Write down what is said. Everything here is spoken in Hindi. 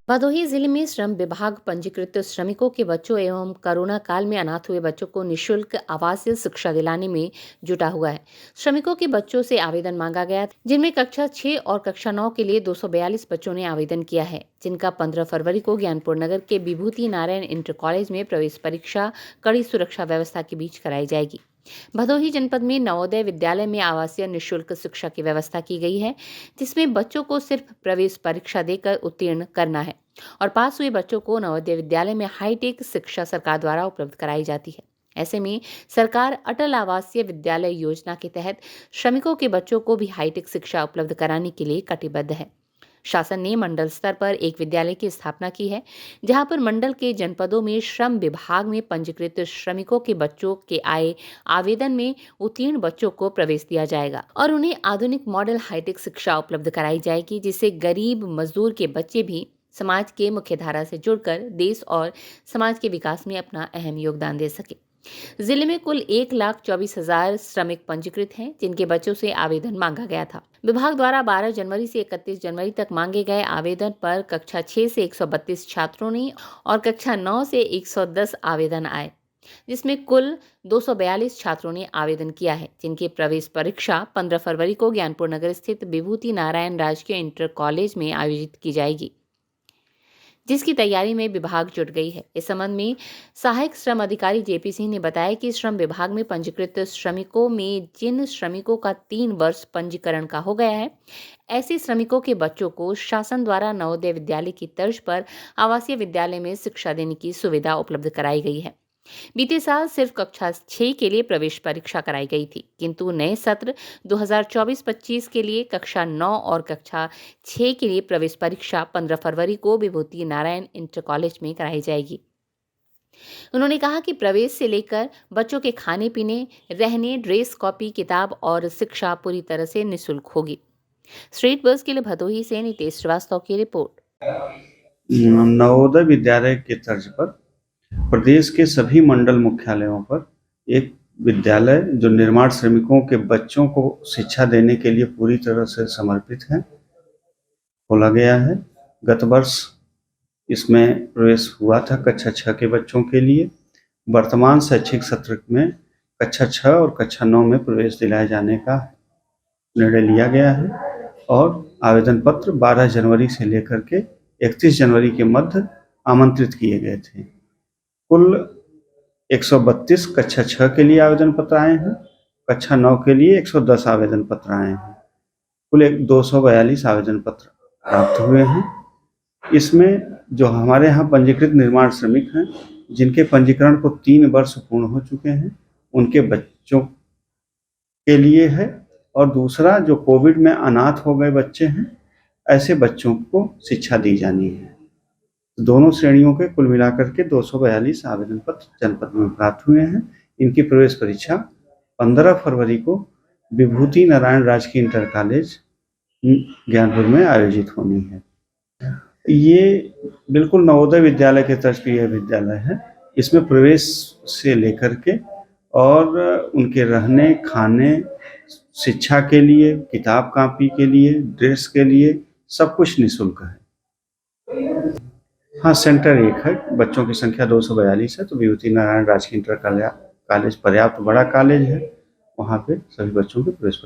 भदोही जिले में श्रम विभाग पंजीकृत श्रमिकों के बच्चों एवं कोरोना काल में अनाथ हुए बच्चों को निशुल्क आवासीय शिक्षा दिलाने में जुटा हुआ है। श्रमिकों के बच्चों से आवेदन मांगा गया, जिनमें कक्षा 6 और कक्षा 9 के लिए 242 बच्चों ने आवेदन किया है, जिनका 15 फरवरी को ज्ञानपुर नगर के विभूति नारायण इंटर कॉलेज में प्रवेश परीक्षा कड़ी सुरक्षा व्यवस्था के बीच कराई जाएगी। भदोही जनपद में नवोदय विद्यालय में आवासीय निःशुल्क शिक्षा की व्यवस्था की गई है, जिसमें बच्चों को सिर्फ प्रवेश परीक्षा देकर उत्तीर्ण करना है और पास हुए बच्चों को नवोदय विद्यालय में हाईटेक शिक्षा सरकार द्वारा उपलब्ध कराई जाती है। ऐसे में सरकार अटल आवासीय विद्यालय योजना के तहत श्रमिकों के बच्चों को भी हाईटेक शिक्षा उपलब्ध कराने के लिए कटिबद्ध है। शासन ने मंडल स्तर पर एक विद्यालय की स्थापना की है, जहां पर मंडल के जनपदों में श्रम विभाग में पंजीकृत श्रमिकों के बच्चों के आए आवेदन में उत्तीर्ण बच्चों को प्रवेश दिया जाएगा और उन्हें आधुनिक मॉडल हाईटेक शिक्षा उपलब्ध कराई जाएगी, जिससे गरीब मजदूर के बच्चे भी समाज के मुख्य धारा से जुड़कर देश और समाज के विकास में अपना अहम योगदान दे सके। जिले में कुल 1,24,000 श्रमिक पंजीकृत हैं, जिनके बच्चों से आवेदन मांगा गया था। विभाग द्वारा 12 जनवरी से 31 जनवरी तक मांगे गए आवेदन पर कक्षा 6 से 132 छात्रों ने और कक्षा 9 से 110 आवेदन आए, जिसमें कुल 242 छात्रों ने आवेदन किया है, जिनकी प्रवेश परीक्षा 15 फरवरी को ज्ञानपुर नगर स्थित विभूति नारायण राजकीय इंटर कॉलेज में आयोजित की जाएगी, जिसकी तैयारी में विभाग जुट गई है। इस संबंध में सहायक श्रम अधिकारी जेपी सिंह ने बताया कि श्रम विभाग में पंजीकृत श्रमिकों में जिन श्रमिकों का 3 वर्ष पंजीकरण का हो गया है, ऐसे श्रमिकों के बच्चों को शासन द्वारा नवोदय विद्यालय की तर्ज पर आवासीय विद्यालय में शिक्षा देने की सुविधा उपलब्ध कराई गई है। बीते साल सिर्फ कक्षा 6 के लिए प्रवेश परीक्षा कराई गई थी, किंतु नए सत्र 2024-25 के लिए कक्षा 9 और कक्षा 6 के लिए प्रवेश परीक्षा 15 फरवरी को विभूति नारायण इंटर कॉलेज में कराई जाएगी। उन्होंने कहा कि प्रवेश से लेकर बच्चों के खाने पीने, रहने, ड्रेस, कॉपी, किताब और शिक्षा पूरी तरह से निःशुल्क होगी। स्ट्रीट बस के लिए भदोही से नितेश श्रीवास्तव की रिपोर्ट। नवोदय विद्यालय के तर्ज पर प्रदेश के सभी मंडल मुख्यालयों पर एक विद्यालय जो निर्माण श्रमिकों के बच्चों को शिक्षा देने के लिए पूरी तरह से समर्पित है, खोला गया है। गत वर्ष इसमें प्रवेश हुआ था कक्षा 6 के बच्चों के लिए। वर्तमान शैक्षिक सत्र में कक्षा 6 और कक्षा 9 में प्रवेश दिलाए जाने का निर्णय लिया गया है और आवेदन पत्र 12 जनवरी से लेकर के 31 जनवरी के मध्य आमंत्रित किए गए थे। कुल 132 कक्षा 6 के लिए आवेदन पत्र आए हैं, कक्षा 9 के लिए 110 आवेदन पत्र आए हैं। कुल 242 आवेदन पत्र प्राप्त हुए हैं। इसमें जो हमारे यहाँ पंजीकृत निर्माण श्रमिक हैं, जिनके पंजीकरण को 3 वर्ष पूर्ण हो चुके हैं, उनके बच्चों के लिए है और दूसरा जो कोविड में अनाथ हो गए बच्चे हैं, ऐसे बच्चों को शिक्षा दी जानी है। दोनों श्रेणियों के कुल मिलाकर के 242 आवेदन पत्र जनपद में प्राप्त हुए हैं। इनकी प्रवेश परीक्षा 15 फरवरी को विभूति नारायण राजकीय इंटर कॉलेज ज्ञानपुर में आयोजित होनी है। ये बिल्कुल नवोदय विद्यालय के तर्ज पर यह विद्यालय है। इसमें प्रवेश से लेकर के और उनके रहने, खाने, शिक्षा के लिए, किताब कापी के लिए, ड्रेस के लिए सब कुछ निःशुल्क है। हाँ, सेंटर एक है, बच्चों की संख्या 242 है, तो विभूति नारायण राजकीय इंटर कॉलेज पर्याप्त बड़ा कॉलेज है, वहाँ पे सभी बच्चों के प्रवेश